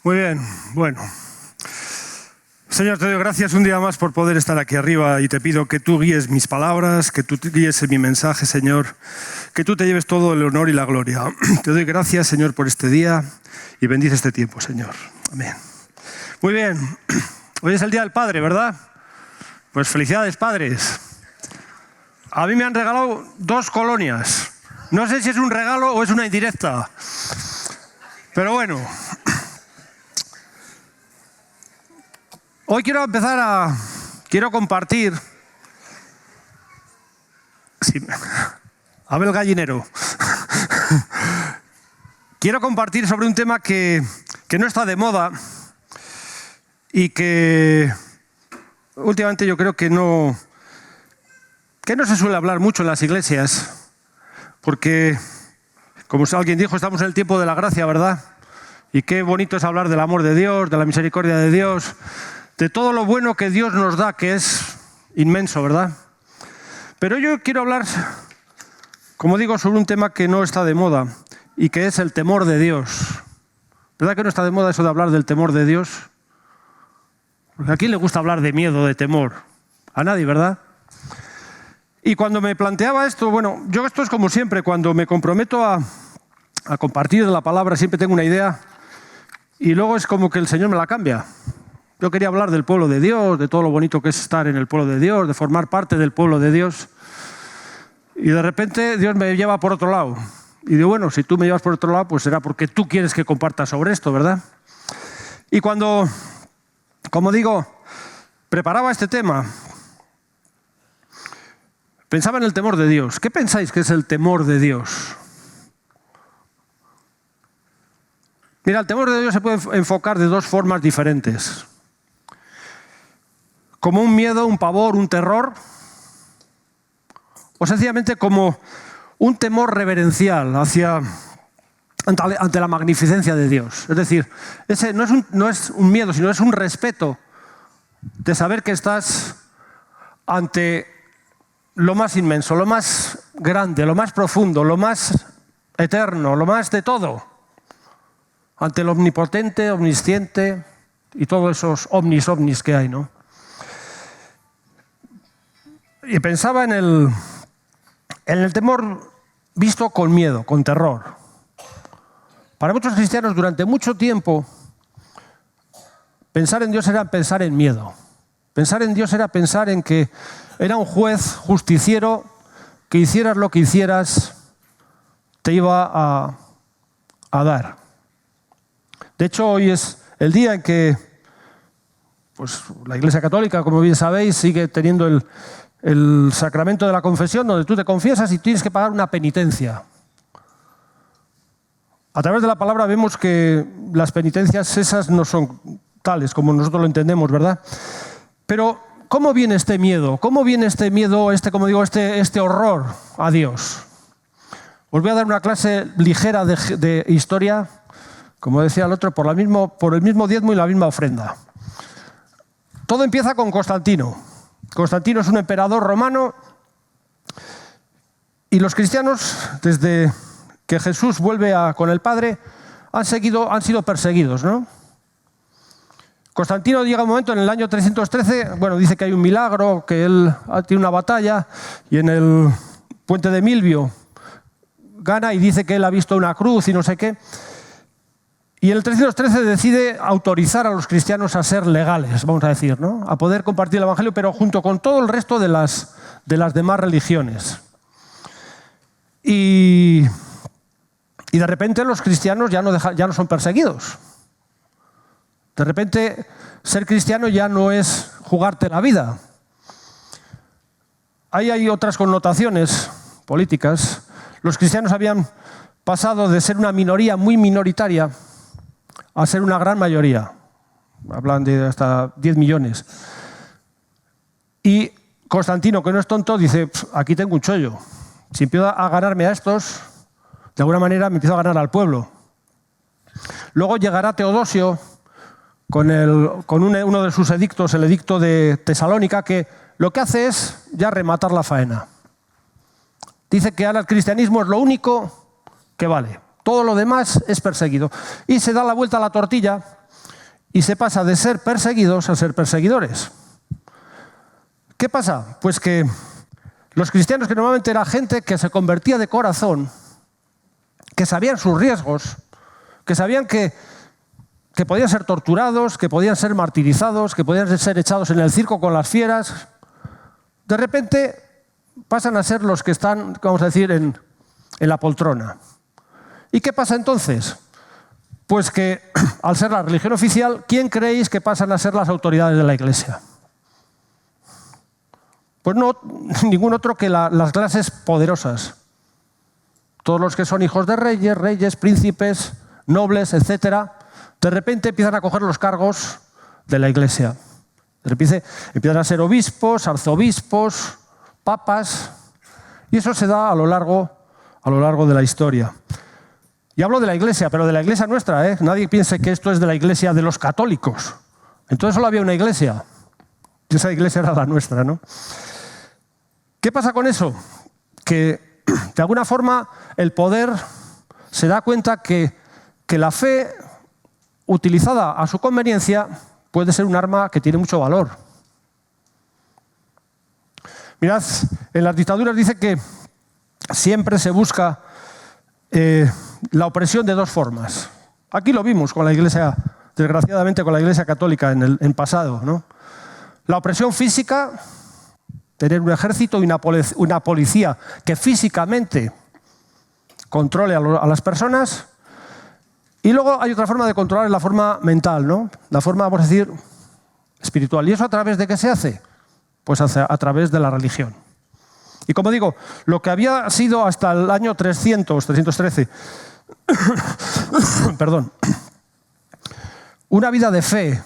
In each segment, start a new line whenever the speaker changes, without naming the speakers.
Muy bien, bueno. Señor, te doy gracias un día más por poder estar aquí arriba y te pido que tú guíes mis palabras, que tú guíes mi mensaje, Señor, que tú te lleves todo el honor y la gloria. Te doy gracias, Señor, por este día y bendice este tiempo, Señor. Amén. Muy bien, hoy es el Día del Padre, ¿verdad? Pues felicidades, padres. A mí me han regalado 2 colonias. No sé si es un regalo o es una indirecta, pero bueno. Hoy quiero compartir. Sí, Abel Gallinero. Quiero compartir sobre un tema que no está de moda y que últimamente yo creo que no se suele hablar mucho en las iglesias, porque, como alguien dijo, estamos en el tiempo de la gracia, ¿verdad? Y qué bonito es hablar del amor de Dios, de la misericordia de Dios, de todo lo bueno que Dios nos da, que es inmenso, ¿verdad? Pero yo quiero hablar, como digo, sobre un tema que no está de moda y que es el temor de Dios. ¿Verdad que no está de moda eso de hablar del temor de Dios? Porque ¿a quién le gusta hablar de miedo, de temor? A nadie, ¿verdad? Y cuando me planteaba esto, bueno, yo esto es como siempre, cuando me comprometo a compartir la palabra, siempre tengo una idea y luego es como que el Señor me la cambia. Yo quería hablar del pueblo de Dios, de todo lo bonito que es estar en el pueblo de Dios, de formar parte del pueblo de Dios. Y de repente Dios me lleva por otro lado. Y digo, bueno, si tú me llevas por otro lado, pues será porque tú quieres que comparta sobre esto, ¿verdad? Y cuando, como digo, preparaba este tema, pensaba en el temor de Dios. ¿Qué pensáis que es el temor de Dios? Mira, el temor de Dios se puede enfocar de 2 formas diferentes. Como un miedo, un pavor, un terror, o sencillamente como un temor reverencial ante la magnificencia de Dios. Es decir, ese no es un miedo, sino es un respeto de saber que estás ante lo más inmenso, lo más grande, lo más profundo, lo más eterno, lo más de todo, ante el omnipotente, omnisciente y todos esos omnis que hay, ¿no? Y pensaba en el temor visto con miedo, con terror. Para muchos cristianos durante mucho tiempo pensar en Dios era pensar en miedo. Pensar en Dios era pensar en que era un juez justiciero que hicieras lo que hicieras te iba a dar. De hecho, hoy es el día en que pues, la Iglesia Católica, como bien sabéis, sigue teniendo el sacramento de la confesión, donde tú te confiesas y tienes que pagar una penitencia. A través de la palabra vemos que las penitencias esas no son tales como nosotros lo entendemos, ¿verdad? Pero, ¿cómo viene este miedo? ¿Cómo viene este miedo, como digo, este horror a Dios? Os voy a dar una clase ligera de historia, como decía el otro, por el mismo diezmo y la misma ofrenda. Todo empieza con Constantino. Constantino es un emperador romano y los cristianos, desde que Jesús vuelve con el Padre, han sido perseguidos, ¿no? Constantino llega un momento en el año 313, bueno, dice que hay un milagro, que él tiene una batalla y en el puente de Milvio gana y dice que él ha visto una cruz y no sé qué. Y en el 313 decide autorizar a los cristianos a ser legales, vamos a decir, ¿no? A poder compartir el Evangelio, pero junto con todo el resto de las demás religiones. Y de repente los cristianos ya no son perseguidos. De repente ser cristiano ya no es jugarte la vida. Ahí hay otras connotaciones políticas. Los cristianos habían pasado de ser una minoría muy minoritaria a ser una gran mayoría. Hablan de hasta 10 millones. Y Constantino, que no es tonto, dice, aquí tengo un chollo. Si empiezo a ganarme a estos, de alguna manera me empiezo a ganar al pueblo. Luego llegará Teodosio con uno de sus edictos, el edicto de Tesalónica, que lo que hace es ya rematar la faena. Dice que ahora el cristianismo es lo único que vale. Todo lo demás es perseguido. Y se da la vuelta a la tortilla y se pasa de ser perseguidos a ser perseguidores. ¿Qué pasa? Pues que los cristianos, que normalmente era gente que se convertía de corazón, que sabían sus riesgos, que sabían que podían ser torturados, que podían ser martirizados, que podían ser echados en el circo con las fieras, de repente pasan a ser los que están, vamos a decir, en la poltrona. ¿Y qué pasa entonces? Pues que al ser la religión oficial, ¿quién creéis que pasan a ser las autoridades de la Iglesia? Pues no, ningún otro que las clases poderosas. Todos los que son hijos de reyes, príncipes, nobles, etcétera, de repente empiezan a coger los cargos de la Iglesia. De repente empiezan a ser obispos, arzobispos, papas, y eso se da a lo largo de la historia. Y hablo de la Iglesia, pero de la Iglesia nuestra, ¿eh? Nadie piense que esto es de la Iglesia de los católicos. Entonces solo había una Iglesia, y esa Iglesia era la nuestra, ¿no? ¿Qué pasa con eso? Que de alguna forma el poder se da cuenta que la fe utilizada a su conveniencia puede ser un arma que tiene mucho valor. Mirad, en las dictaduras dice que siempre se busca la opresión de dos formas. Aquí lo vimos con la Iglesia, desgraciadamente con la Iglesia católica en pasado, ¿no? La opresión física, tener un ejército y una policía que físicamente controle a las personas. Y luego hay otra forma de controlar, la forma mental, ¿no? La forma, vamos a decir, espiritual. ¿Y eso a través de qué se hace? Pues a través de la religión. Y como digo, lo que había sido hasta el año 313, perdón, una vida de fe,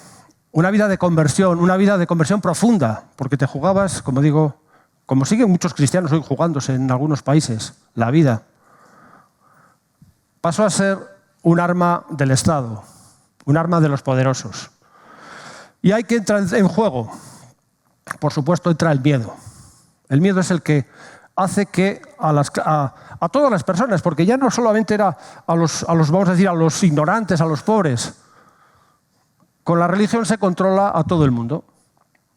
una vida de conversión profunda, porque te jugabas, como digo, como siguen muchos cristianos hoy jugándose en algunos países, la vida, pasó a ser un arma del Estado, un arma de los poderosos. Y hay que entrar en juego, por supuesto, entra el miedo. El miedo es el que hace que a todas las personas, porque ya no solamente era vamos a decir, a los ignorantes, a los pobres. Con la religión se controla a todo el mundo.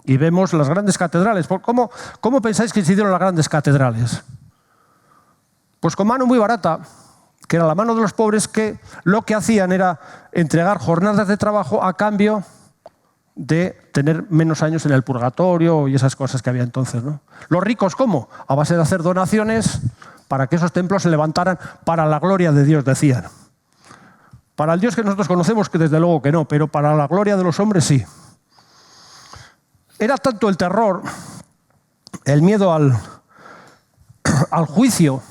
Y vemos las grandes catedrales. ¿Cómo pensáis que se hicieron las grandes catedrales? Pues con mano muy barata, que era la mano de los pobres, que lo que hacían era entregar jornadas de trabajo a cambio de tener menos años en el purgatorio y esas cosas que había entonces, ¿no? Los ricos, ¿cómo? A base de hacer donaciones para que esos templos se levantaran para la gloria de Dios, decían. Para el Dios que nosotros conocemos, que desde luego que no, pero para la gloria de los hombres sí. Era tanto el terror, el miedo al juicio,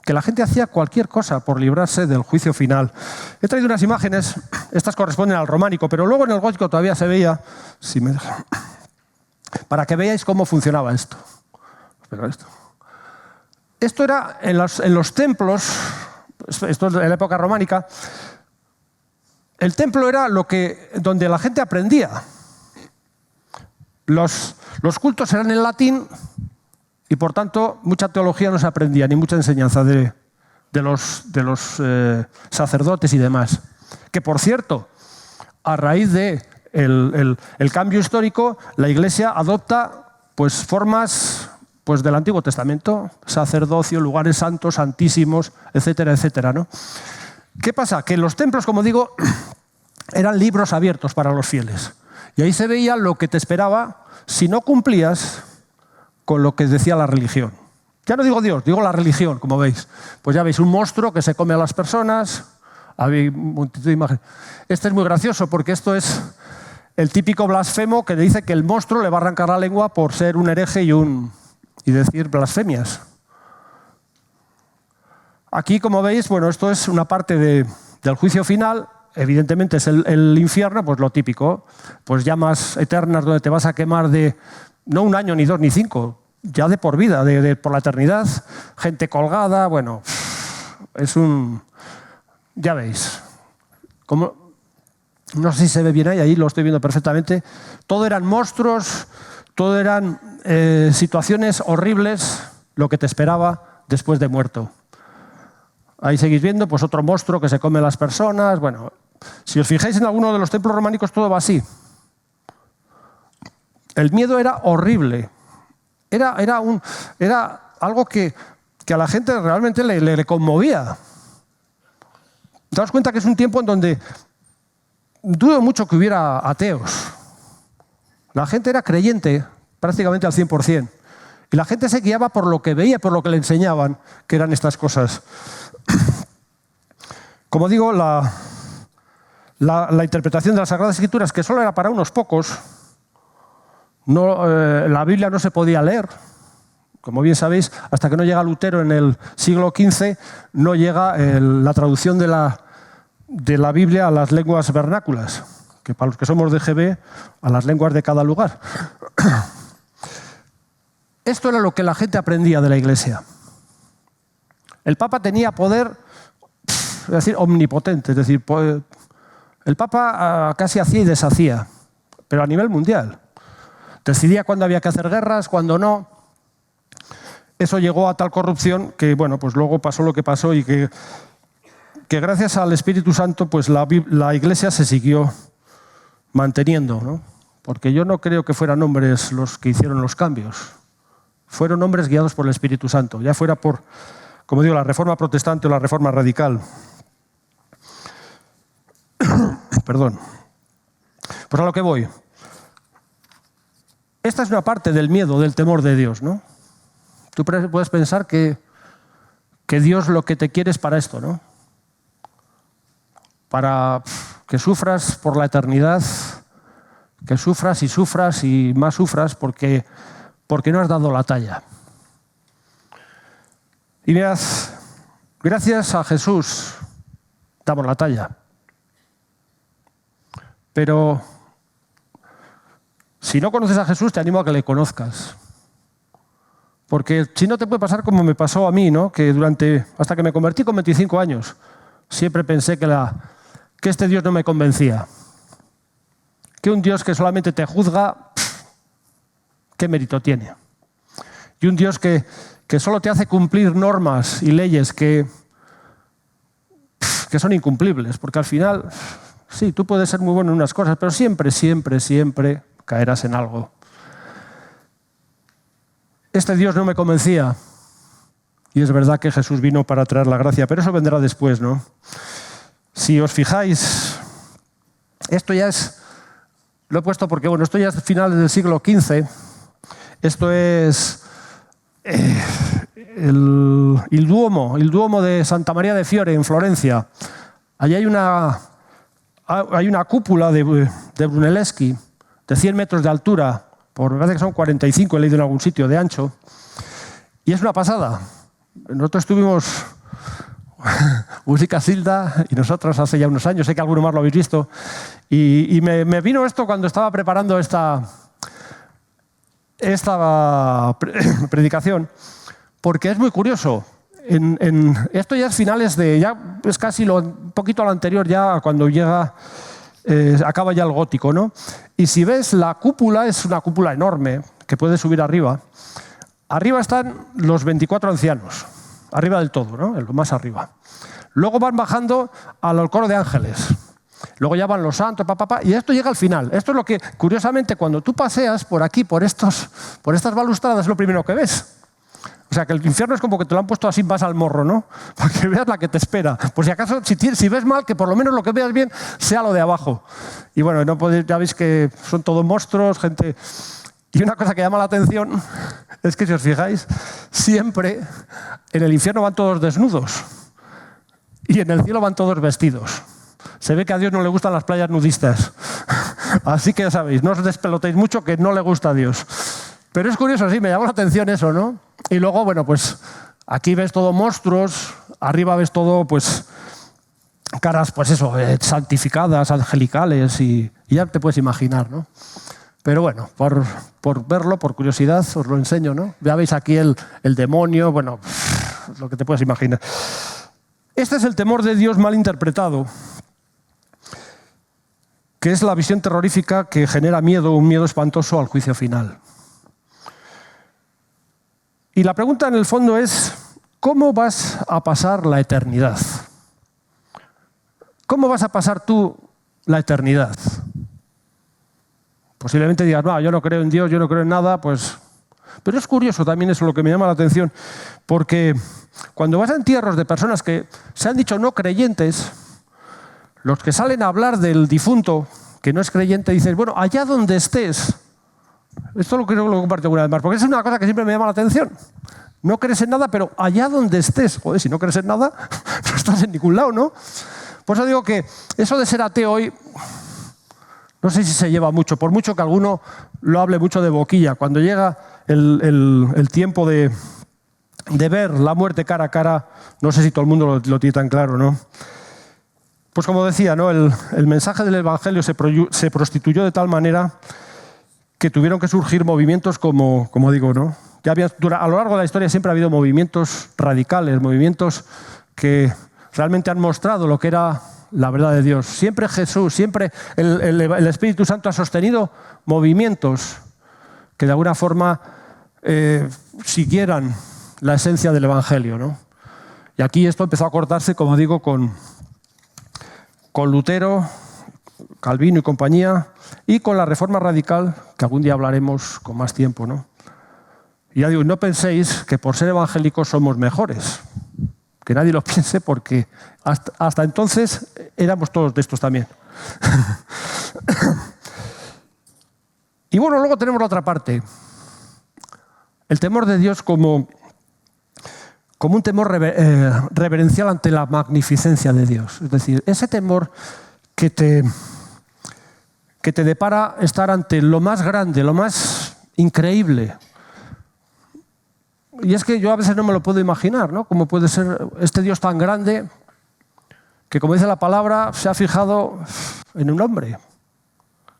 que la gente hacía cualquier cosa por librarse del juicio final. He traído unas imágenes, estas corresponden al románico, pero luego en el gótico todavía se veía, si me deja, para que veáis cómo funcionaba esto. Esto era en los templos, esto es en la época románica, el templo era donde la gente aprendía. Los cultos eran en latín, y por tanto, mucha teología no se aprendía, ni mucha enseñanza de los sacerdotes y demás. Que, por cierto, a raíz del cambio histórico, la Iglesia adopta formas del Antiguo Testamento, sacerdocio, lugares santos, santísimos, etcétera, etcétera, ¿no? ¿Qué pasa? Que los templos, como digo, eran libros abiertos para los fieles. Y ahí se veía lo que te esperaba si no cumplías con lo que decía la religión. Ya no digo Dios, digo la religión, como veis. Pues ya veis un monstruo que se come a las personas, hay multitud de imágenes. Este es muy gracioso porque esto es el típico blasfemo que dice que el monstruo le va a arrancar la lengua por ser un hereje y decir blasfemias. Aquí, como veis, esto es una parte del juicio final. Evidentemente es el infierno, pues lo típico. Pues llamas eternas donde te vas a quemar no 1 año, ni 2, ni 5, ya de por vida, por la eternidad. Gente colgada, es ya veis. No sé si se ve bien ahí lo estoy viendo perfectamente. Todo eran monstruos, todo eran situaciones horribles, lo que te esperaba después de muerto. Ahí seguís viendo, otro monstruo que se come a las personas. Si os fijáis en alguno de los templos románicos, todo va así. El miedo era horrible. Era algo que a la gente realmente le conmovía. Te das cuenta que es un tiempo en donde dudo mucho que hubiera ateos. La gente era creyente prácticamente al 100%. Y la gente se guiaba por lo que veía, por lo que le enseñaban, que eran estas cosas. Como digo, la interpretación de las Sagradas Escrituras, que solo era para unos pocos, la Biblia no se podía leer. Como bien sabéis, hasta que no llega Lutero en el siglo XV, no llega la traducción de la Biblia a las lenguas vernáculas, que para los que somos de GB, a las lenguas de cada lugar. Esto era lo que la gente aprendía de la Iglesia. El Papa tenía poder, es decir, omnipotente, es decir, el Papa casi hacía y deshacía, pero a nivel mundial. Decidía cuándo había que hacer guerras, cuándo no. Eso llegó a tal corrupción que, bueno, pues luego pasó lo que pasó y que gracias al Espíritu Santo, pues la Iglesia se siguió manteniendo, ¿no? Porque yo no creo que fueran hombres los que hicieron los cambios. Fueron hombres guiados por el Espíritu Santo, ya fuera por, como digo, la Reforma Protestante o la Reforma Radical. Perdón. Pues a lo que voy. Esta es una parte del miedo, del temor de Dios, ¿no? Tú puedes pensar que Dios lo que te quiere es para esto, ¿no? Para que sufras por la eternidad, que sufras y más sufras porque no has dado la talla. Y mirad, gracias a Jesús damos la talla. Pero si no conoces a Jesús, te animo a que le conozcas. Porque si no te puede pasar como me pasó a mí, ¿no? Que hasta que me convertí con 25 años, siempre pensé que este Dios no me convencía. Que un Dios que solamente te juzga, ¿qué mérito tiene? Y un Dios que solo te hace cumplir normas y leyes que son incumplibles, porque al final, sí, tú puedes ser muy bueno en unas cosas, pero siempre caerás en algo. Este Dios no me convencía, y es verdad que Jesús vino para traer la gracia, pero eso vendrá después, ¿no? Si os fijáis, esto ya es, lo he puesto porque, bueno, esto ya es finales del siglo XV, esto es el Duomo de Santa María de Fiore en Florencia. Allí hay una cúpula de Brunelleschi de 100 metros de altura, me parece que son 45, he leído en algún sitio, de ancho, y es una pasada. Nosotros estuvimos, Música Silda y nosotros hace ya unos años, sé que alguno más lo habéis visto, y me vino esto cuando estaba preparando esta predicación, porque es muy curioso. Esto ya es finales ya es casi un poquito a lo anterior, ya cuando acaba ya el gótico, ¿no? Y si ves, la cúpula es una cúpula enorme que puedes subir arriba. Arriba están los 24 ancianos, arriba del todo, ¿no? Lo más arriba. Luego van bajando al coro de ángeles. Luego ya van los santos, y esto llega al final. Esto es lo que, curiosamente, cuando tú paseas por aquí, por estas balustradas, es lo primero que ves. O sea, que el infierno es como que te lo han puesto así más al morro, ¿no? Para que veas la que te espera. Por si acaso, si ves mal, que por lo menos lo que veas bien sea lo de abajo. Y bueno, ya veis que son todos monstruos, gente. Y una cosa que llama la atención es que, si os fijáis, siempre en el infierno van todos desnudos y en el cielo van todos vestidos. Se ve que a Dios no le gustan las playas nudistas. Así que ya sabéis, no os despelotéis mucho, que no le gusta a Dios. Pero es curioso, sí, me llamó la atención eso, ¿no? Y luego, bueno, pues aquí ves todo monstruos, arriba ves todo, pues, caras, pues eso, santificadas, angelicales, y ya te puedes imaginar, ¿no? Pero bueno, por verlo, por curiosidad, os lo enseño, ¿no? Ya veis aquí el demonio, bueno, lo que te puedes imaginar. Este es el temor de Dios mal interpretado, que es la visión terrorífica que genera miedo, un miedo espantoso al juicio final. Y la pregunta en el fondo es, ¿cómo vas a pasar la eternidad? ¿cómo vas a pasar tú la eternidad? Posiblemente digas, no, yo no creo en Dios, yo no creo en nada, pues... Pero es curioso también eso, lo que me llama la atención, porque cuando vas a entierros de personas que se han dicho no creyentes, los que salen a hablar del difunto, que no es creyente, dices, bueno, allá donde estés, esto lo creo que lo comparto una vez más, porque es una cosa que siempre me llama la atención. No crees en nada, pero allá donde estés, joder, si no crees en nada, no estás en ningún lado, ¿no? Por eso digo que eso de ser ateo hoy, no sé si se lleva mucho, por mucho que alguno lo hable mucho de boquilla. Cuando llega el tiempo de ver la muerte cara a cara, no sé si todo el mundo lo tiene tan claro, ¿no? Pues como decía, ¿no? El mensaje del Evangelio se prostituyó de tal manera que tuvieron que surgir movimientos como digo, ¿no? Ya a lo largo de la historia siempre ha habido movimientos radicales, movimientos que realmente han mostrado lo que era la verdad de Dios. Siempre Jesús, siempre el Espíritu Santo ha sostenido movimientos que de alguna forma siguieran la esencia del Evangelio, ¿no? Y aquí esto empezó a cortarse, como digo, con Lutero, Calvino y compañía, y con la Reforma Radical, que algún día hablaremos con más tiempo, ¿no? Y ya digo, no penséis que por ser evangélicos somos mejores. Que nadie lo piense, porque hasta entonces éramos todos de estos también. Y bueno, luego tenemos la otra parte. El temor de Dios como un temor reverencial ante la magnificencia de Dios. Es decir, ese temor que te depara estar ante lo más grande, lo más increíble. Y es que yo a veces no me lo puedo imaginar, ¿no? Cómo puede ser este Dios tan grande que, como dice la palabra, se ha fijado en un hombre.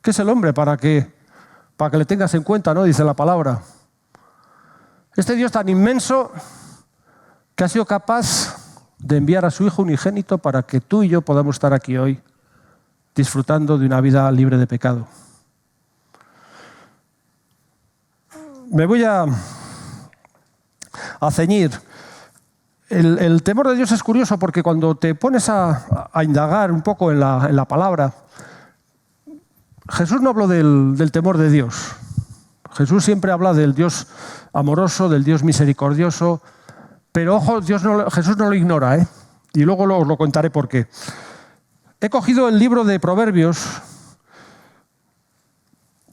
¿Qué es el hombre? Para que le tengas en cuenta, ¿no? Dice la palabra. Este Dios tan inmenso que ha sido capaz de enviar a su Hijo unigénito para que tú y yo podamos estar aquí hoy disfrutando de una vida libre de pecado. Me voy a ceñir. El temor de Dios es curioso porque cuando te pones a indagar un poco en la palabra, Jesús no habló del temor de Dios. Jesús siempre habla del Dios amoroso, del Dios misericordioso, pero ojo, Jesús no lo ignora, ¿eh? Y luego os lo contaré por qué. He cogido el libro de Proverbios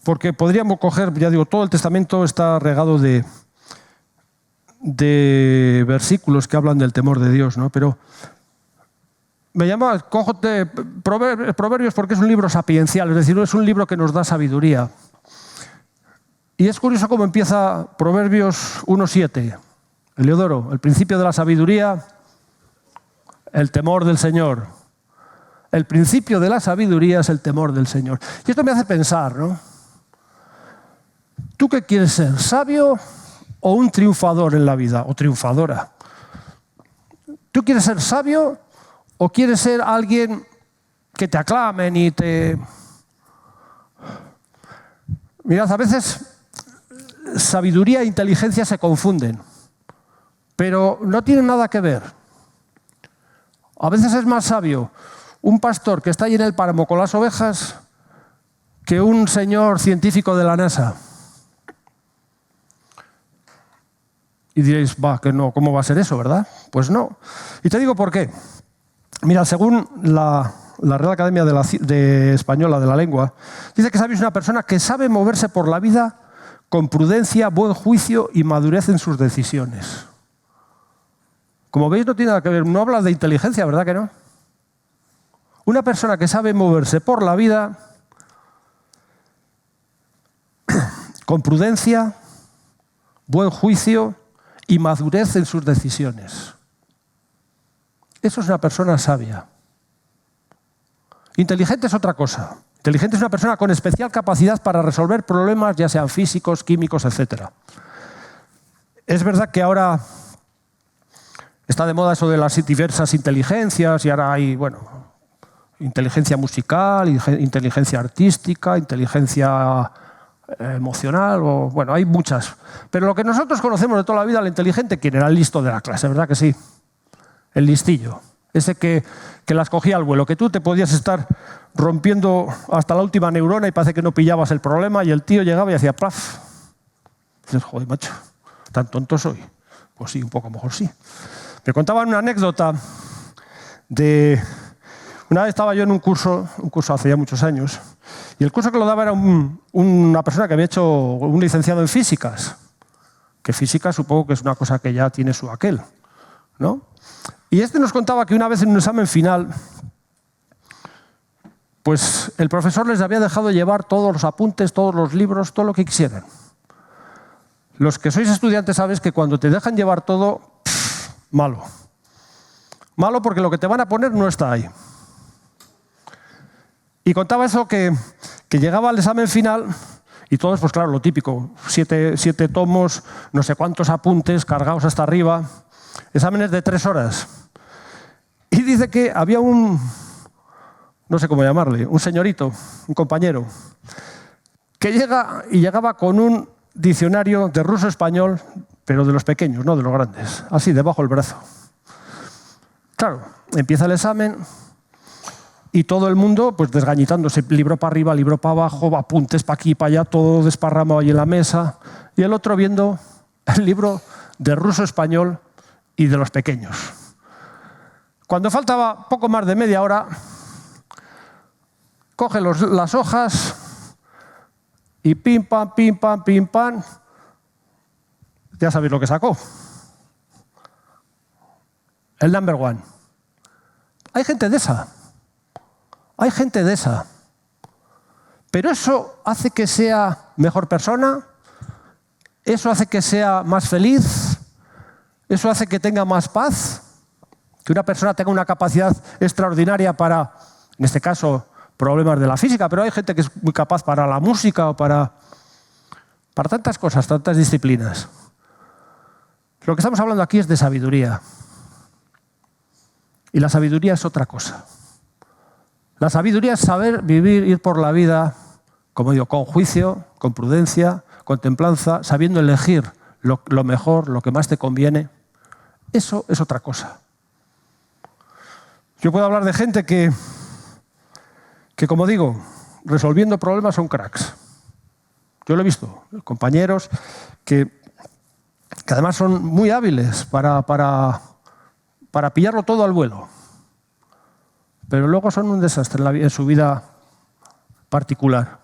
porque podríamos coger, ya digo, todo el Testamento está regado de versículos que hablan del temor de Dios, ¿no? Pero cojo Proverbios porque es un libro sapiencial, es decir, es un libro que nos da sabiduría. Y es curioso cómo empieza Proverbios 1:7. Heliodoro, el principio de la sabiduría, el temor del Señor. El principio de la sabiduría es el temor del Señor. Y esto me hace pensar, ¿no? ¿Tú qué quieres ser? ¿Sabio o un triunfador en la vida? ¿O triunfadora? ¿Tú quieres ser sabio o quieres ser alguien que te aclamen y te... Mirad, a veces sabiduría e inteligencia se confunden, pero no tienen nada que ver. A veces es más sabio un pastor que está ahí en el páramo con las ovejas que un señor científico de la NASA. Y diréis, que no, ¿cómo va a ser eso, verdad? Pues no. Y te digo por qué. Mira, según la Real Academia Española de la Lengua, dice que sabio es una persona que sabe moverse por la vida con prudencia, buen juicio y madurez en sus decisiones. Como veis, no tiene nada que ver, no habla de inteligencia, ¿verdad que no? Una persona que sabe moverse por la vida con prudencia, buen juicio y madurez en sus decisiones. Eso es una persona sabia. Inteligente es otra cosa. Inteligente es una persona con especial capacidad para resolver problemas, ya sean físicos, químicos, etc. Es verdad que ahora está de moda eso de las diversas inteligencias y ahora hay, inteligencia musical, inteligencia artística, inteligencia emocional, hay muchas. Pero lo que nosotros conocemos de toda la vida, el inteligente, ¿quién era? El listo de la clase, ¿verdad que sí? El listillo. ese que las cogía al vuelo, que tú te podías estar rompiendo hasta la última neurona y parece que no pillabas el problema y el tío llegaba y hacía ¡plaf! Y dices, joder, macho, ¿tan tonto soy? Pues sí, un poco mejor sí. Me contaban una anécdota de... Una vez estaba yo en un curso hace ya muchos años, y el curso que lo daba era una persona que había hecho un licenciado en físicas, que física supongo que es una cosa que ya tiene su aquel, ¿no? Y este nos contaba que una vez en un examen final, pues el profesor les había dejado llevar todos los apuntes, todos los libros, todo lo que quisieran. Los que sois estudiantes sabéis que cuando te dejan llevar todo, malo. Malo porque lo que te van a poner no está ahí. Y contaba eso que llegaba al examen final y todos, pues claro, lo típico, 7 tomos, no sé cuántos apuntes cargados hasta arriba, exámenes de 3 horas. Y dice que había no sé cómo llamarle, un señorito, un compañero, que llegaba con un diccionario de ruso-español, pero de los pequeños, no de los grandes, así, debajo del brazo. Claro, empieza el examen y todo el mundo pues desgañitándose, libro para arriba, libro para abajo, apuntes para aquí, para allá, todo desparramado ahí en la mesa, y el otro viendo el libro de ruso-español y de los pequeños. Cuando faltaba poco más de media hora, coge las hojas y pim, pam, pim, pam, pim, pam. Ya sabéis lo que sacó. El number one. Hay gente de esa. Hay gente de esa. Pero eso hace que sea mejor persona, eso hace que sea más feliz, eso hace que tenga más paz, que una persona tenga una capacidad extraordinaria para, en este caso, problemas de la física, pero hay gente que es muy capaz para la música o para tantas cosas, tantas disciplinas. Lo que estamos hablando aquí es de sabiduría. Y la sabiduría es otra cosa. La sabiduría es saber vivir, ir por la vida, como digo, con juicio, con prudencia, con templanza, sabiendo elegir lo mejor, lo que más te conviene. Eso es otra cosa. Yo puedo hablar de gente que como digo, resolviendo problemas son cracks. Yo lo he visto, compañeros que además son muy hábiles para pillarlo todo al vuelo. Pero luego son un desastre en su vida particular.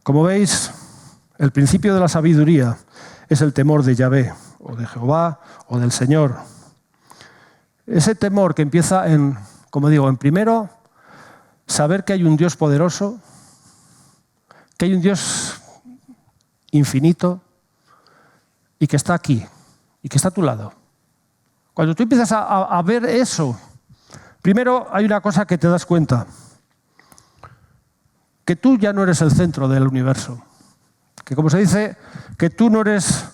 Como veis, el principio de la sabiduría es el temor de Yahvé, o de Jehová, o del Señor. Ese temor que empieza como digo, en primero, saber que hay un Dios poderoso, que hay un Dios infinito y que está aquí, y que está a tu lado. Cuando tú empiezas a ver eso, primero hay una cosa que te das cuenta, que tú ya no eres el centro del universo, que como se dice, que tú no eres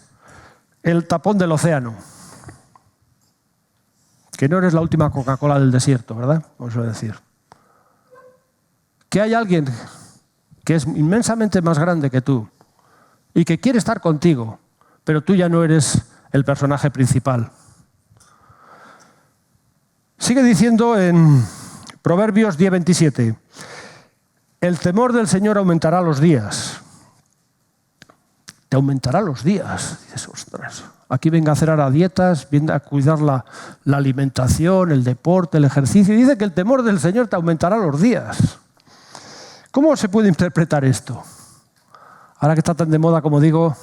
el tapón del océano, que no eres la última Coca-Cola del desierto, ¿verdad? Vamos a decir. Que hay alguien que es inmensamente más grande que tú y que quiere estar contigo, pero tú ya no eres el personaje principal. Sigue diciendo en Proverbios 10:27, el temor del Señor aumentará los días. Te aumentará los días. Dices, ostras, aquí venga a hacer ahora dietas, venga a cuidar la alimentación, el deporte, el ejercicio. Y dice que el temor del Señor te aumentará los días. ¿Cómo se puede interpretar esto? Ahora que está tan de moda, como digo,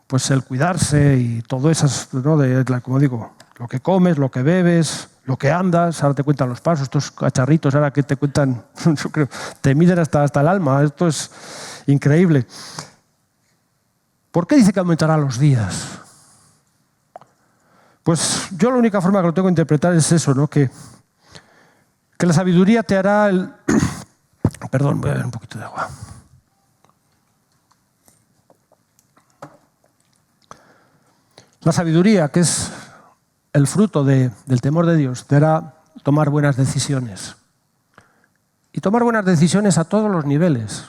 pues el cuidarse y todo eso, ¿no? Como digo, lo que comes, lo que bebes, lo que andas, ahora te cuentan los pasos, estos cacharritos, ahora que te cuentan, yo creo, te miden hasta el alma, esto es increíble. ¿Por qué dice que aumentará los días? Pues yo la única forma que lo tengo que interpretar es eso, ¿no? Que la sabiduría te hará el... Perdón, voy a beber un poquito de agua. La sabiduría, que es el fruto del temor de Dios, te hará tomar buenas decisiones. Y tomar buenas decisiones a todos los niveles.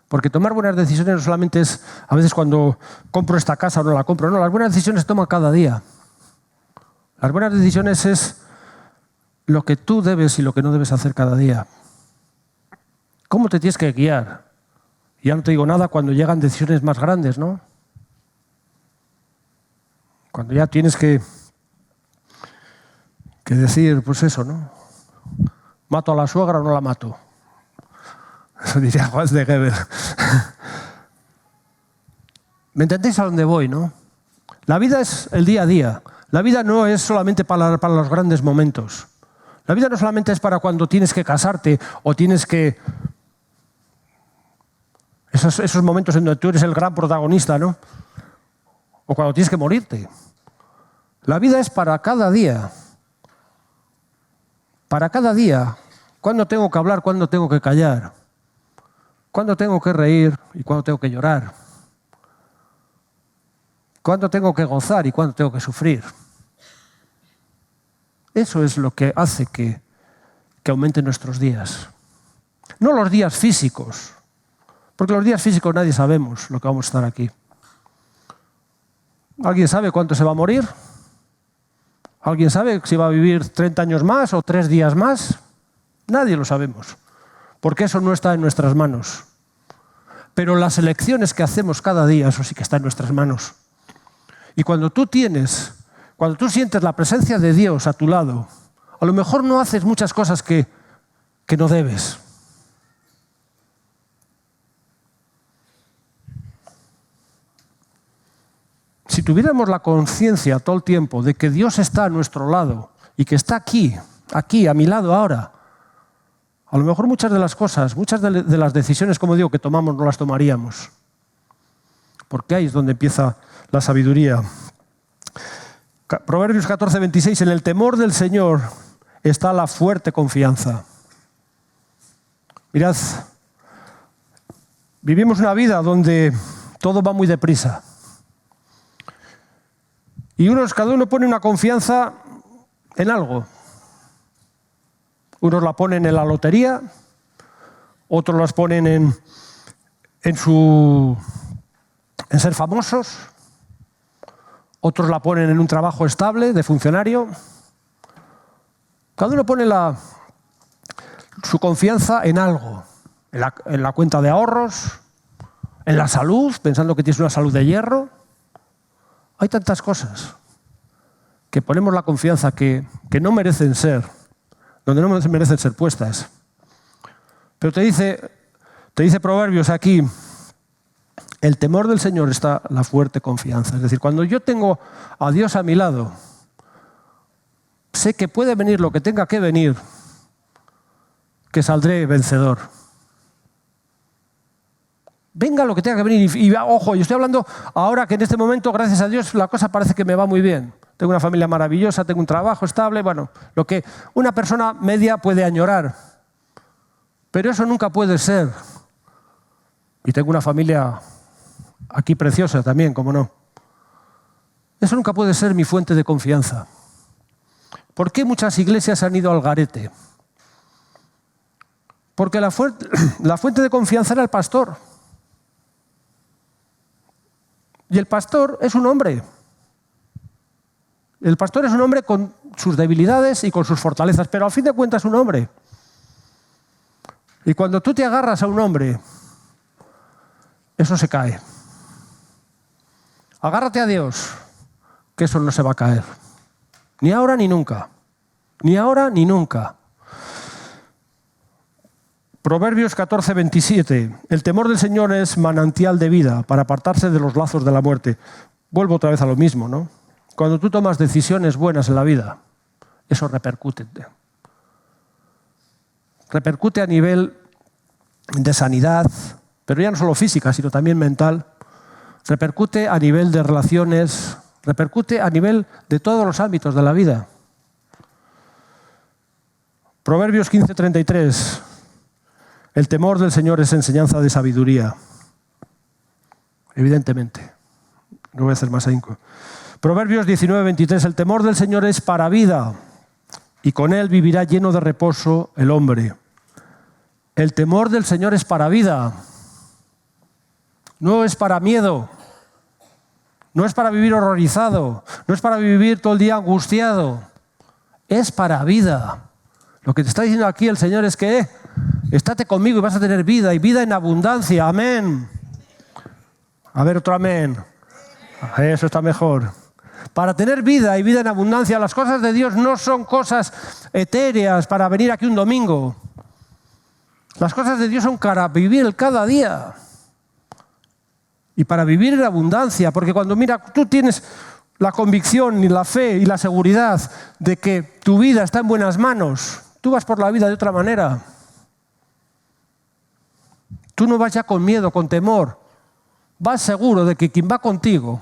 Porque tomar buenas decisiones no solamente es a veces cuando compro esta casa o no la compro. No, las buenas decisiones se toman cada día. Las buenas decisiones es lo que tú debes y lo que no debes hacer cada día. ¿Cómo te tienes que guiar? Y ya no te digo nada cuando llegan decisiones más grandes, ¿no? Cuando ya tienes que decir, pues eso, ¿no? ¿Mato a la suegra o no la mato? Eso diría Juan de Geber. ¿Me entendéis a dónde voy, no? La vida es el día a día. La vida no es solamente para los grandes momentos. La vida no solamente es para cuando tienes que casarte o tienes que... Esos momentos en donde tú eres el gran protagonista, ¿no? O cuando tienes que morirte. La vida es para cada día. Para cada día. ¿Cuándo tengo que hablar? ¿Cuándo tengo que callar? ¿Cuándo tengo que reír y cuándo tengo que llorar? ¿Cuándo tengo que gozar y cuándo tengo que sufrir? Eso es lo que hace que aumenten nuestros días. No los días físicos, porque los días físicos nadie sabemos lo que vamos a estar aquí. ¿Alguien sabe cuánto se va a morir? ¿Alguien sabe si va a vivir 30 años más o 3 días más? Nadie lo sabemos, porque eso no está en nuestras manos. Pero las elecciones que hacemos cada día, eso sí que está en nuestras manos. Y cuando tú sientes la presencia de Dios a tu lado, a lo mejor no haces muchas cosas que no debes. Si tuviéramos la conciencia todo el tiempo de que Dios está a nuestro lado y que está aquí, a mi lado ahora, a lo mejor muchas de las cosas, muchas de las decisiones, como digo, que tomamos no las tomaríamos. Porque ahí es donde empieza la sabiduría. Proverbios 14:26, en el temor del Señor está la fuerte confianza. Mirad, vivimos una vida donde todo va muy deprisa. Y cada uno pone una confianza en algo. Unos la ponen en la lotería, otros las ponen en ser famosos, otros la ponen en un trabajo estable de funcionario. Cada uno pone su confianza en algo, en la cuenta de ahorros, en la salud, pensando que tienes una salud de hierro. Hay tantas cosas que ponemos la confianza que no merecen ser, donde no merecen ser puestas. Pero te dice Proverbios aquí, el temor del Señor está la fuerte confianza. Es decir, cuando yo tengo a Dios a mi lado, sé que puede venir lo que tenga que venir, que saldré vencedor. Venga lo que tenga que venir. Y ojo, yo estoy hablando ahora que en este momento, gracias a Dios, la cosa parece que me va muy bien. Tengo una familia maravillosa, tengo un trabajo estable, bueno, lo que una persona media puede añorar. Pero eso nunca puede ser. Y tengo una familia aquí preciosa también, ¿cómo no? Eso nunca puede ser mi fuente de confianza. ¿Por qué muchas iglesias han ido al garete? Porque la fuente de confianza era el pastor. Y el pastor es un hombre. El pastor es un hombre con sus debilidades y con sus fortalezas, pero al fin de cuentas es un hombre. Y cuando tú te agarras a un hombre, eso se cae. Agárrate a Dios, que eso no se va a caer. Ni ahora ni nunca. Ni ahora ni nunca. Proverbios 14:27. El temor del Señor es manantial de vida para apartarse de los lazos de la muerte. Vuelvo otra vez a lo mismo, ¿no? Cuando tú tomas decisiones buenas en la vida, eso repercute. Repercute a nivel de sanidad, pero ya no solo física, sino también mental. Repercute a nivel de relaciones, repercute a nivel de todos los ámbitos de la vida. Proverbios 15:33. El temor del Señor es enseñanza de sabiduría. Evidentemente. No voy a hacer más ahínco. Proverbios 19:23. El temor del Señor es para vida, y con él vivirá lleno de reposo el hombre. El temor del Señor es para vida. No es para miedo. No es para vivir horrorizado, no es para vivir todo el día angustiado, es para vida. Lo que te está diciendo aquí el Señor es que estate conmigo y vas a tener vida, y vida en abundancia. Amén. A ver, otro amén. Eso está mejor. Para tener vida y vida en abundancia, las cosas de Dios no son cosas etéreas para venir aquí un domingo. Las cosas de Dios son para vivir el cada día. Y para vivir en abundancia, porque cuando tú tienes la convicción y la fe y la seguridad de que tu vida está en buenas manos, tú vas por la vida de otra manera. Tú no vas ya con miedo, con temor. Vas seguro de que quien va contigo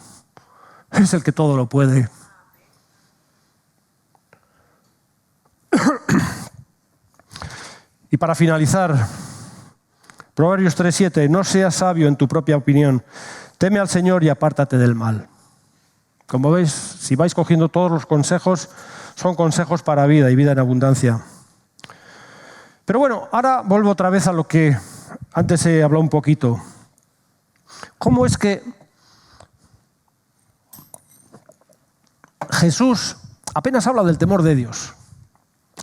es el que todo lo puede. Y para finalizar, Proverbios 3:7, no seas sabio en tu propia opinión, teme al Señor y apártate del mal. Como veis, si vais cogiendo todos los consejos, son consejos para vida y vida en abundancia. Pero bueno, ahora vuelvo otra vez a lo que antes he hablado un poquito. ¿Cómo es que Jesús apenas habla del temor de Dios?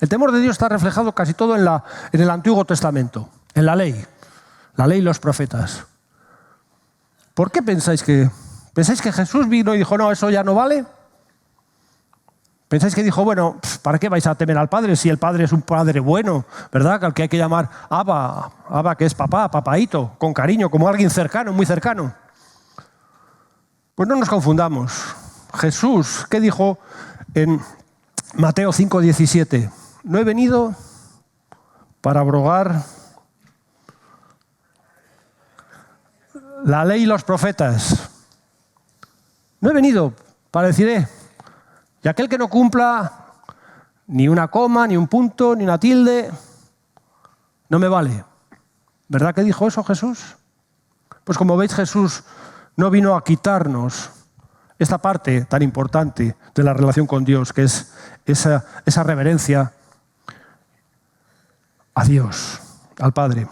El temor de Dios está reflejado casi todo en el Antiguo Testamento, en la ley y los profetas. ¿Por qué pensáis que Jesús vino y dijo, no, eso ya no vale? ¿Pensáis que dijo, bueno, ¿para qué vais a temer al Padre si el Padre es un Padre bueno, ¿verdad? Al que hay que llamar Abba, que es papá, papaíto, con cariño, como alguien cercano, muy cercano. Pues no nos confundamos. Jesús, ¿qué dijo en Mateo 5:17? No he venido para abrogar la ley y los profetas. No he venido para decir, y aquel que no cumpla ni una coma, ni un punto, ni una tilde, no me vale. ¿Verdad que dijo eso Jesús? Pues como veis, Jesús no vino a quitarnos esta parte tan importante de la relación con Dios, que es esa reverencia a Dios, al Padre.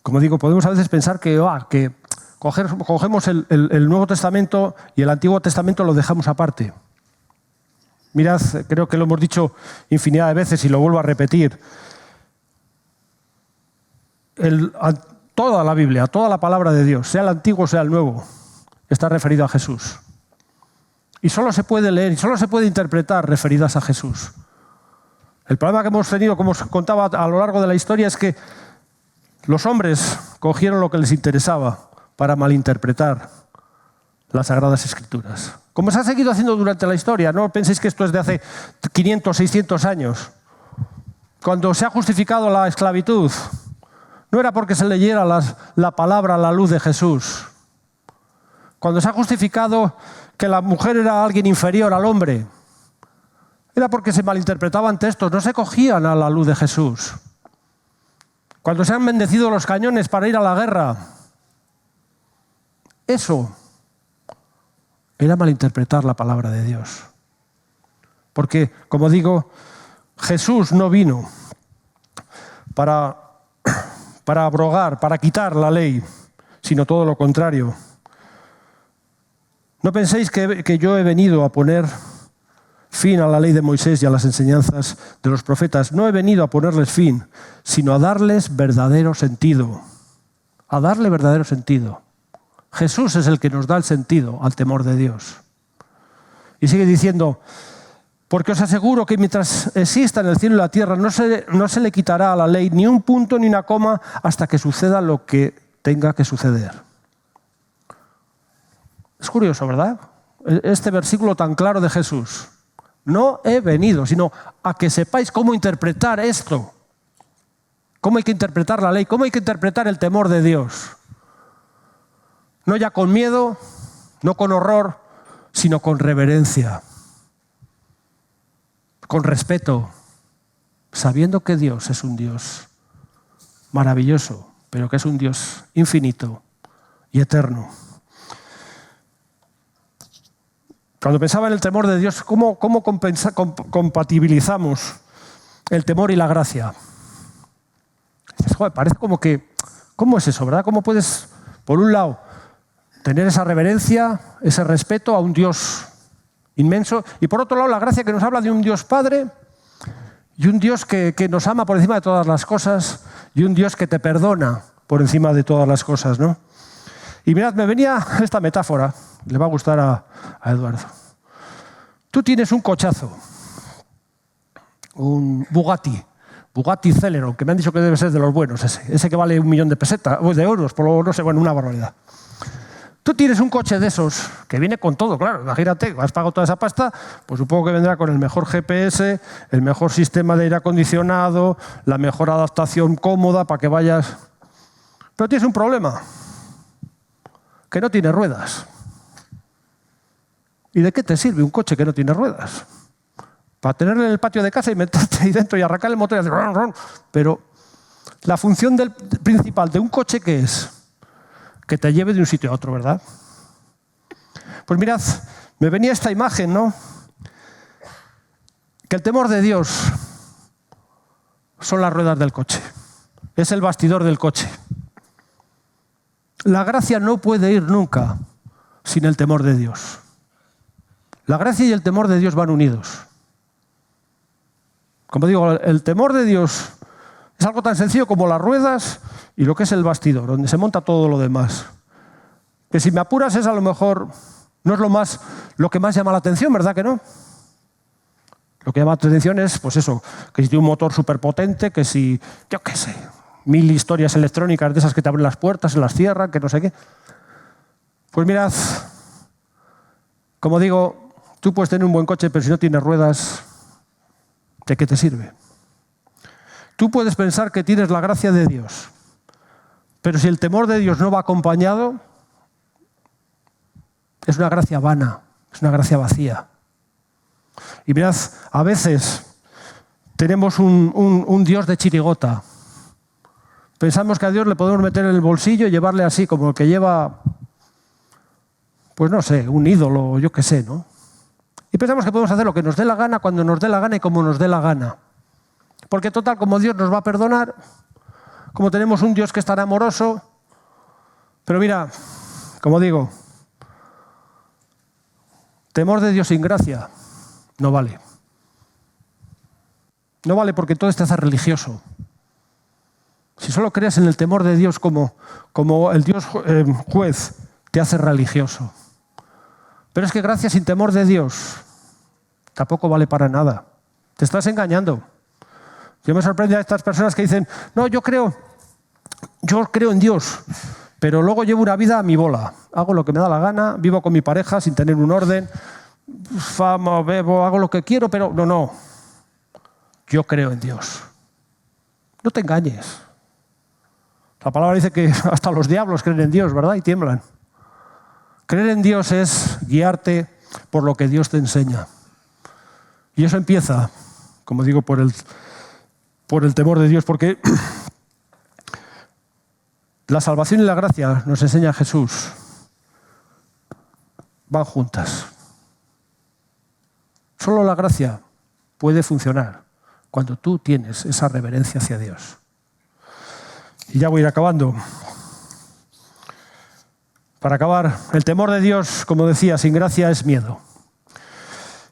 Como digo, podemos a veces pensar que cogemos el Nuevo Testamento y el Antiguo Testamento lo dejamos aparte. Mirad, creo que lo hemos dicho infinidad de veces y lo vuelvo a repetir. Toda la Biblia, toda la palabra de Dios, sea el Antiguo o sea el Nuevo, está referido a Jesús. Y solo se puede leer y solo se puede interpretar referidas a Jesús. El problema que hemos tenido, como os contaba a lo largo de la historia, es que los hombres cogieron lo que les interesaba para malinterpretar las Sagradas Escrituras. Como se ha seguido haciendo durante la historia, no penséis que esto es de hace 500, 600 años. Cuando se ha justificado la esclavitud, no era porque se leyera la palabra a la luz de Jesús. Cuando se ha justificado que la mujer era alguien inferior al hombre, era porque se malinterpretaban textos, no se cogían a la luz de Jesús. Cuando se han bendecido los cañones para ir a la guerra, eso era malinterpretar la palabra de Dios. Porque, como digo, Jesús no vino para abrogar, para quitar la ley, sino todo lo contrario. No penséis que yo he venido a poner fin a la ley de Moisés y a las enseñanzas de los profetas. No he venido a ponerles fin, sino a darles verdadero sentido. A darle verdadero sentido. Jesús es el que nos da el sentido al temor de Dios. Y sigue diciendo, porque os aseguro que mientras exista en el cielo y la tierra no se le quitará a la ley ni un punto ni una coma hasta que suceda lo que tenga que suceder. Es curioso, ¿verdad? Este versículo tan claro de Jesús. No he venido, sino a que sepáis cómo interpretar esto. Cómo hay que interpretar la ley, cómo hay que interpretar el temor de Dios. No ya con miedo, no con horror, sino con reverencia. Con respeto, sabiendo que Dios es un Dios maravilloso, pero que es un Dios infinito y eterno. Cuando pensaba en el temor de Dios, ¿cómo compatibilizamos el temor y la gracia? Dices, joder, parece como que, ¿cómo es eso, verdad? ¿Cómo puedes, por un lado, Tener esa reverencia, ese respeto a un Dios inmenso. Y por otro lado, la gracia que nos habla de un Dios Padre y un Dios que nos ama por encima de todas las cosas y un Dios que te perdona por encima de todas las cosas, ¿no? Y mirad, me venía esta metáfora, le va a gustar a Eduardo. Tú tienes un cochazo, un Bugatti Celeron, que me han dicho que debe ser de los buenos, ese que vale 1 millón de pesetas, o de euros, por lo no sé, bueno, una barbaridad. Tú tienes un coche de esos que viene con todo, claro, imagínate, has pagado toda esa pasta, pues supongo que vendrá con el mejor GPS, el mejor sistema de aire acondicionado, la mejor adaptación cómoda para que vayas. Pero tienes un problema, que no tiene ruedas. ¿Y de qué te sirve un coche que no tiene ruedas? Para tenerlo en el patio de casa y meterte ahí dentro y arrancar el motor y hacer ron, ron. Pero la función principal de un coche, ¿qué es? Que te lleve de un sitio a otro, ¿verdad? Pues mirad, me venía esta imagen, ¿no? Que el temor de Dios son las ruedas del coche. Es el bastidor del coche. La gracia no puede ir nunca sin el temor de Dios. La gracia y el temor de Dios van unidos. Como digo, el temor de Dios es algo tan sencillo como las ruedas y lo que es el bastidor, donde se monta todo lo demás. Que si me apuras es a lo mejor, no es lo que más llama la atención, ¿verdad que no? Lo que llama la atención es, pues eso, que si tiene un motor súper potente, que si, yo qué sé, 1000 historias electrónicas de esas que te abren las puertas, se las cierran, que no sé qué. Pues mirad, como digo, tú puedes tener un buen coche, pero si no tienes ruedas, ¿de qué te sirve? Tú puedes pensar que tienes la gracia de Dios, pero si el temor de Dios no va acompañado, es una gracia vana, es una gracia vacía. Y mirad, a veces tenemos un Dios de chirigota. Pensamos que a Dios le podemos meter en el bolsillo y llevarle así, como el que lleva, pues no sé, un ídolo, yo qué sé, ¿no? Y pensamos que podemos hacer lo que nos dé la gana, cuando nos dé la gana y como nos dé la gana. Porque total, como Dios nos va a perdonar, como tenemos un Dios que es tan amoroso. Pero mira, como digo, temor de Dios sin gracia no vale. No vale porque todo te hace religioso. Si solo crees en el temor de Dios como el Dios juez, te hace religioso. Pero es que gracia sin temor de Dios tampoco vale para nada. Te estás engañando. Yo me sorprende a estas personas que dicen, no, yo creo en Dios, pero luego llevo una vida a mi bola. Hago lo que me da la gana, vivo con mi pareja sin tener un orden, fama, bebo, hago lo que quiero, pero no. Yo creo en Dios. No te engañes. La palabra dice que hasta los diablos creen en Dios, ¿verdad? Y tiemblan. Creer en Dios es guiarte por lo que Dios te enseña. Y eso empieza, como digo, por el temor de Dios, porque la salvación y la gracia, nos enseña Jesús, van juntas. Solo la gracia puede funcionar cuando tú tienes esa reverencia hacia Dios. Y ya voy a ir acabando. Para acabar, el temor de Dios, como decía, sin gracia es miedo.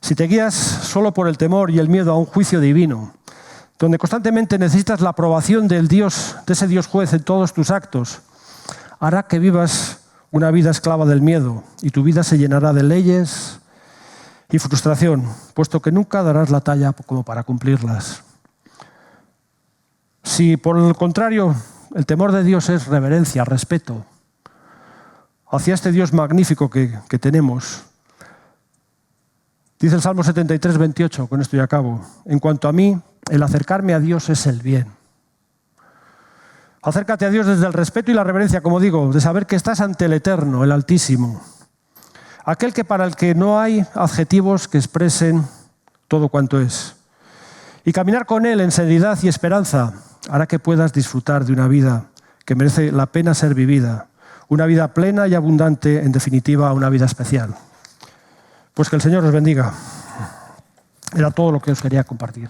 Si te guías solo por el temor y el miedo a un juicio divino, donde constantemente necesitas la aprobación de ese Dios juez en todos tus actos, hará que vivas una vida esclava del miedo y tu vida se llenará de leyes y frustración, puesto que nunca darás la talla como para cumplirlas. Si por el contrario el temor de Dios es reverencia, respeto hacia este Dios magnífico que tenemos, dice el Salmo 73, 28, con esto ya acabo, en cuanto a mí, el acercarme a Dios es el bien. Acércate a Dios desde el respeto y la reverencia, como digo, de saber que estás ante el Eterno, el Altísimo, aquel que para el que no hay adjetivos que expresen todo cuanto es. Y caminar con Él en seriedad y esperanza hará que puedas disfrutar de una vida que merece la pena ser vivida, una vida plena y abundante, en definitiva, una vida especial. Pues que el Señor os bendiga. Era todo lo que os quería compartir.